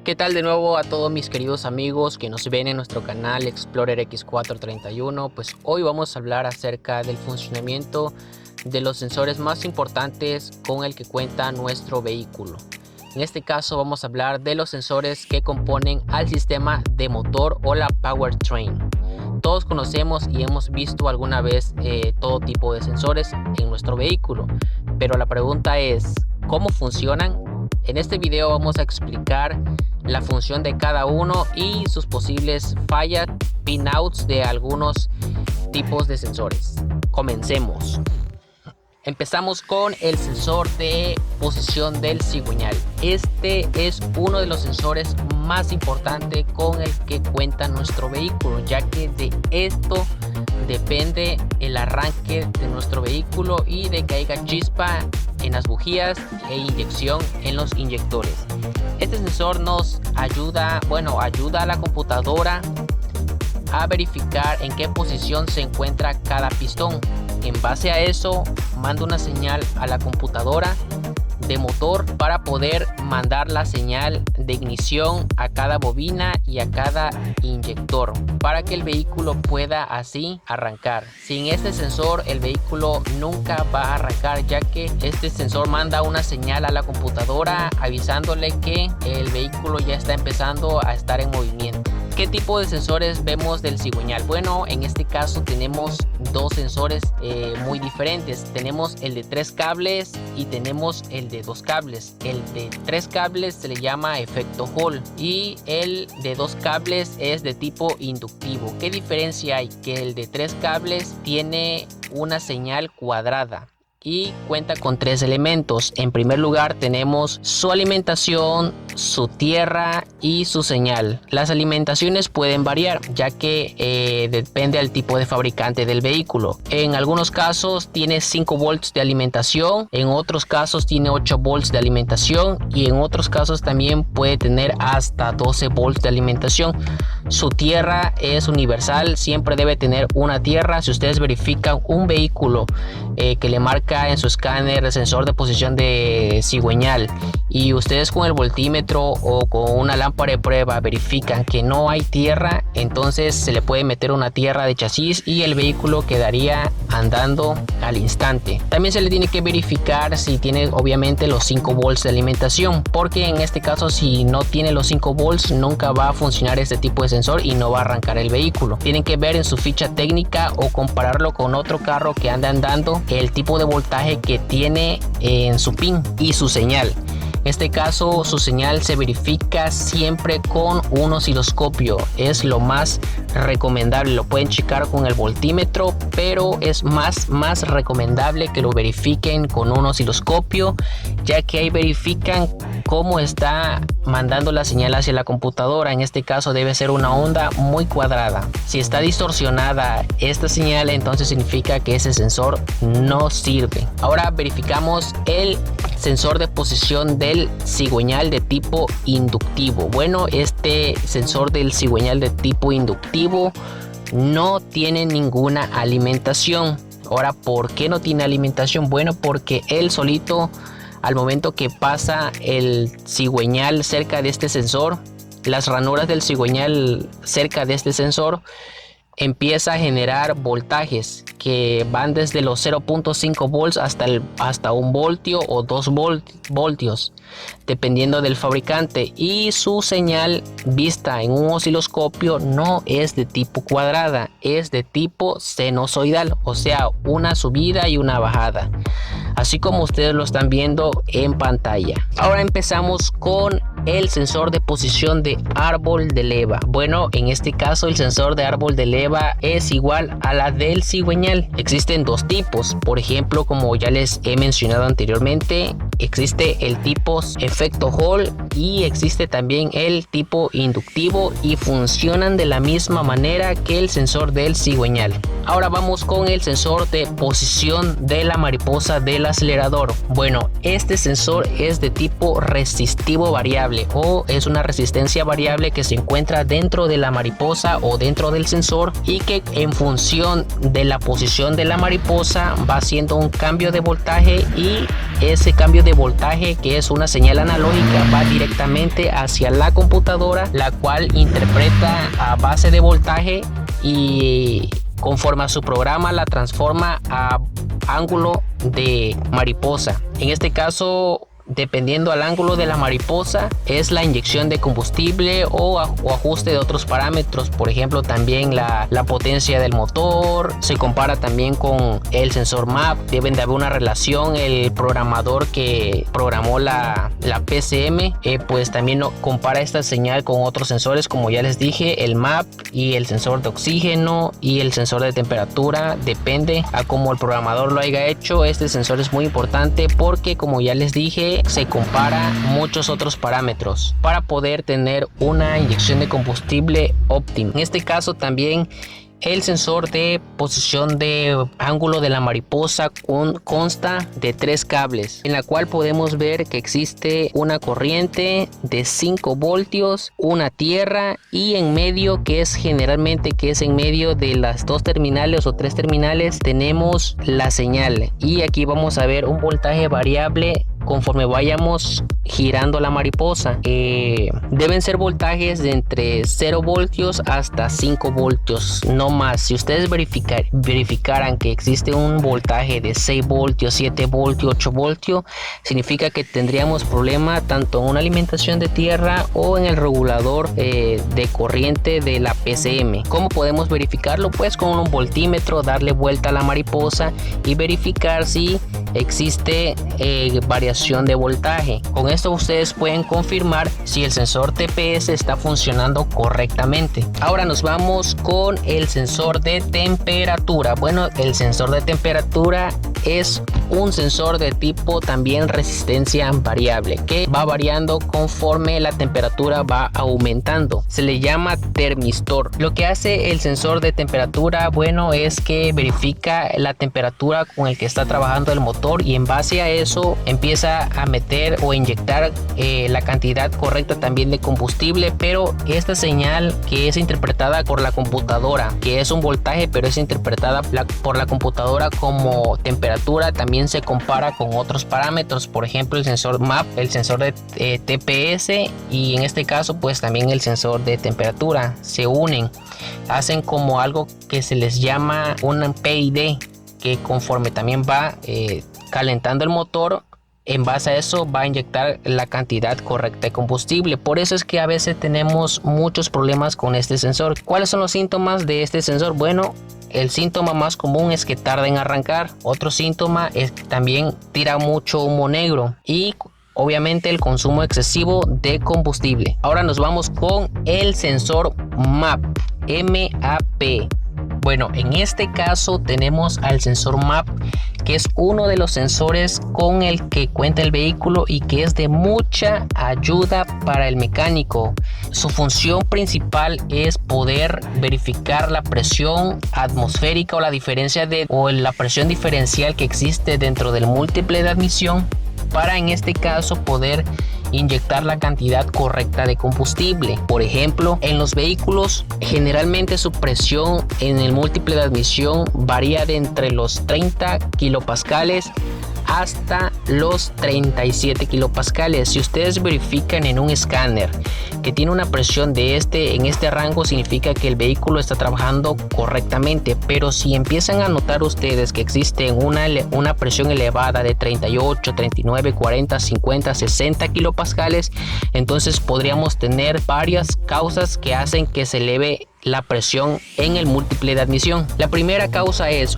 ¿Qué tal de nuevo a todos mis queridos amigos que nos ven en nuestro canal Explorer X431? Pues hoy vamos a hablar acerca del funcionamiento de los sensores más importantes con el que cuenta nuestro vehículo. En este caso vamos a hablar de los sensores que componen al sistema de motor o la powertrain. Todos conocemos y hemos visto alguna vez todo tipo de sensores en nuestro vehículo, pero la pregunta es, ¿cómo funcionan? En este video vamos a explicar la función de cada uno y sus posibles fallas, pinouts de algunos tipos de sensores. Comencemos. Empezamos con el sensor de posición del cigüeñal. Este es uno de los sensores más importantes con el que cuenta nuestro vehículo, ya que de esto depende el arranque de nuestro vehículo y de que haya chispa en las bujías e inyección en los inyectores. Este sensor nos ayuda a la computadora a verificar en qué posición se encuentra cada pistón. En base a eso, manda una señal a la computadora de motor para poder mandar la señal de ignición a cada bobina y a cada inyector para que el vehículo pueda así arrancar. Sin este sensor el vehículo nunca va a arrancar, ya que este sensor manda una señal a la computadora avisándole que el vehículo ya está empezando a estar en movimiento. ¿Qué tipo de sensores vemos del cigüeñal? Bueno, en este caso tenemos dos sensores muy diferentes. Tenemos el de 3 cables y tenemos el de 2 cables. El de 3 cables se le llama efecto Hall y el de 2 cables es de tipo inductivo. ¿Qué diferencia hay? Que el de 3 cables tiene una señal cuadrada y cuenta con 3 elementos. En primer lugar tenemos su alimentación, su tierra y su señal. Las alimentaciones pueden variar, ya que depende del tipo de fabricante del vehículo. En algunos casos tiene 5 volts de alimentación, en otros casos tiene 8 volts de alimentación y en otros casos también puede tener hasta 12 volts de alimentación. Su tierra es universal, siempre debe tener una tierra. Si ustedes verifican un vehículo que le marca en su escáner el sensor de posición de cigüeñal y ustedes con el voltímetro o con una lámpara de prueba verifican que no hay tierra, entonces se le puede meter una tierra de chasis y el vehículo quedaría andando al instante. También se le tiene que verificar si tiene obviamente los 5 volts de alimentación, porque en este caso si no tiene los 5 volts nunca va a funcionar este tipo de sensor y no va a arrancar el vehículo. Tienen que ver en su ficha técnica o compararlo con otro carro que anda andando el tipo de voltaje que tiene en su pin y su señal. En este caso su señal se verifica siempre con un osciloscopio, es lo más recomendable. Lo pueden checar con el voltímetro, pero es más recomendable que lo verifiquen con un osciloscopio, ya que ahí verifican cómo está mandando la señal hacia la computadora. En este caso debe ser una onda muy cuadrada. Si está distorsionada esta señal, entonces significa que ese sensor no sirve. Ahora verificamos el sensor de posición del cigüeñal de tipo inductivo. Bueno, este sensor del cigüeñal de tipo inductivo no tiene ninguna alimentación. Ahora, ¿por qué no tiene alimentación? Bueno, porque él solito, al momento que pasa el cigüeñal cerca de este sensor, las ranuras del cigüeñal cerca de este sensor empieza a generar voltajes que van desde los 0.5 volts hasta 1 voltio o 2 voltios dependiendo del fabricante, y su señal vista en un osciloscopio no es de tipo cuadrada, es de tipo sinusoidal, o sea, una subida y una bajada, así como ustedes lo están viendo en pantalla. Ahora empezamos con el sensor de posición de árbol de leva. Bueno, en este caso el sensor de árbol de leva es igual a la del cigüeñal. Existen dos tipos, por ejemplo, como ya les he mencionado anteriormente, existe el tipo efecto Hall y existe también el tipo inductivo y funcionan de la misma manera que el sensor del cigüeñal. Ahora vamos con el sensor de posición de la mariposa del acelerador. Bueno, este sensor es de tipo resistivo variable, o es una resistencia variable que se encuentra dentro de la mariposa o dentro del sensor, y que en función de la posición de la mariposa va haciendo un cambio de voltaje, y ese cambio de voltaje, que es una señal analógica, va directamente hacia la computadora, la cual interpreta a base de voltaje y conforme a su programa la transforma a ángulo de mariposa. En este caso, dependiendo al ángulo de la mariposa, es la inyección de combustible o ajuste de otros parámetros. Por ejemplo, también la potencia del motor. Se compara también con el sensor MAP. Deben de haber una relación. El programador que programó la PCM pues también compara esta señal con otros sensores, como ya les dije, el MAP y el sensor de oxígeno y el sensor de temperatura. Depende a cómo el programador lo haya hecho. Este sensor es muy importante porque, como ya les dije, se compara muchos otros parámetros para poder tener una inyección de combustible óptima. En este caso también el sensor de posición de ángulo de la mariposa consta de 3 cables, en la cual podemos ver que existe una corriente de 5 voltios, una tierra, y en medio, que es generalmente en medio de las 2 terminales o 3 terminales, tenemos la señal. Y aquí vamos a ver un voltaje variable conforme vayamos girando la mariposa. Deben ser voltajes de entre 0 voltios hasta 5 voltios, no más. Si ustedes verificaran que existe un voltaje de 6 voltios, 7 voltios, 8 voltios, significa que tendríamos problema tanto en una alimentación de tierra o en el regulador de corriente de la PCM. ¿Cómo podemos verificarlo? Pues con un voltímetro, darle vuelta a la mariposa y verificar si existe variación de voltaje. Con esto ustedes pueden confirmar si el sensor TPS está funcionando correctamente. Ahora nos vamos con el sensor de temperatura. Bueno, el sensor de temperatura es un sensor de tipo también resistencia variable, que va variando conforme la temperatura va aumentando. Se le llama termistor. Lo que hace el sensor de temperatura, bueno, es que verifica la temperatura con el que está trabajando el motor, y en base a eso empieza a meter o inyectar la cantidad correcta también de combustible. Pero esta señal, que es interpretada por la computadora, que es un voltaje pero es interpretada por la computadora como temperatura, también se compara con otros parámetros, por ejemplo el sensor MAP, el sensor de TPS, y en este caso pues también el sensor de temperatura. Se unen, hacen como algo que se les llama un PID, que conforme también va calentando el motor, en base a eso va a inyectar la cantidad correcta de combustible. Por eso es que a veces tenemos muchos problemas con este sensor. ¿Cuáles son los síntomas de este sensor? Bueno, el síntoma más común es que tarda en arrancar. Otro síntoma es que también tira mucho humo negro, y obviamente el consumo excesivo de combustible. Ahora nos vamos con el sensor MAP. Bueno, en este caso tenemos al sensor MAP, que es uno de los sensores con el que cuenta el vehículo y que es de mucha ayuda para el mecánico. Su función principal es poder verificar la presión atmosférica o la presión diferencial que existe dentro del múltiple de admisión, para en este caso poder inyectar la cantidad correcta de combustible. Por ejemplo, en los vehículos generalmente su presión en el múltiple de admisión varía de entre los 30 kilopascales hasta los 37 kilopascales. Si ustedes verifican en un escáner que tiene una presión en este rango, significa que el vehículo está trabajando correctamente. Pero si empiezan a notar ustedes que existe una presión elevada de 38, 39, 40, 50, 60 kilopascales, entonces podríamos tener varias causas que hacen que se eleve la presión en el múltiple de admisión. La primera causa es,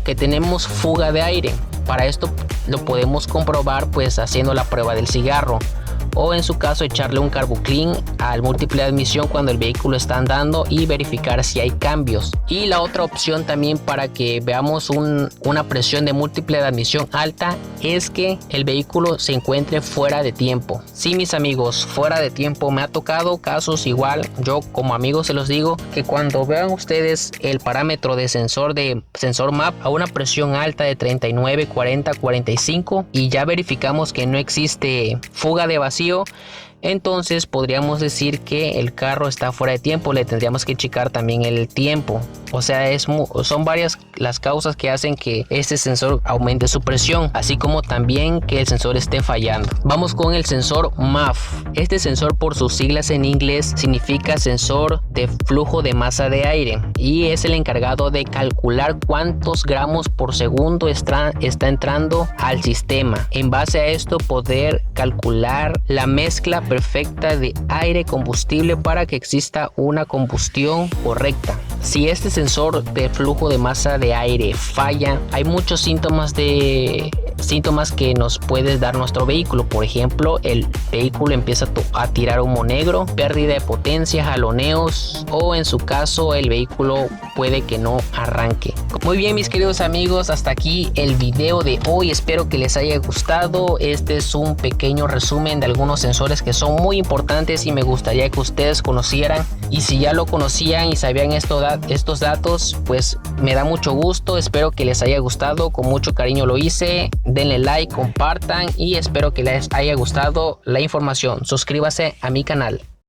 que tenemos fuga de aire. Para esto lo podemos comprobar pues haciendo la prueba del cigarro. o en su caso echarle un carbuclean al múltiple de admisión cuando el vehículo está andando y verificar si hay cambios. Y la otra opción también para que veamos una presión de múltiple de admisión alta es que el vehículo se encuentre fuera de tiempo. Sí, mis amigos, fuera de tiempo. Me ha tocado casos igual, yo como amigo se los digo, que cuando vean ustedes el parámetro de sensor MAP a una presión alta de 39, 40, 45 y ya verificamos que no existe fuga de vacío, entonces podríamos decir que el carro está fuera de tiempo. Le tendríamos que checar también el tiempo. O sea, son varias las causas que hacen que este sensor aumente su presión, así como también que el sensor esté fallando. Vamos con el sensor MAF. Este sensor, por sus siglas en inglés, significa sensor de flujo de masa de aire y es el encargado de calcular cuántos gramos por segundo está entrando al sistema. En base a esto, poder calcular la mezcla perfecta de aire combustible para que exista una combustión correcta. Si este sensor de flujo de masa de aire falla, hay muchos síntomas que nos puede dar nuestro vehículo. Por ejemplo, el vehículo empieza a tirar humo negro, pérdida de potencia, jaloneos, o en su caso el vehículo puede que no arranque. Muy bien, mis queridos amigos, hasta aquí el video de hoy. Espero que les haya gustado. Este es un pequeño resumen de algunos sensores que son muy importantes y me gustaría que ustedes conocieran. Y si ya lo conocían y sabían estos datos, pues me da mucho gusto. Espero que les haya gustado. Con mucho cariño lo hice. Denle like, compartan y espero que les haya gustado la información. Suscríbase a mi canal.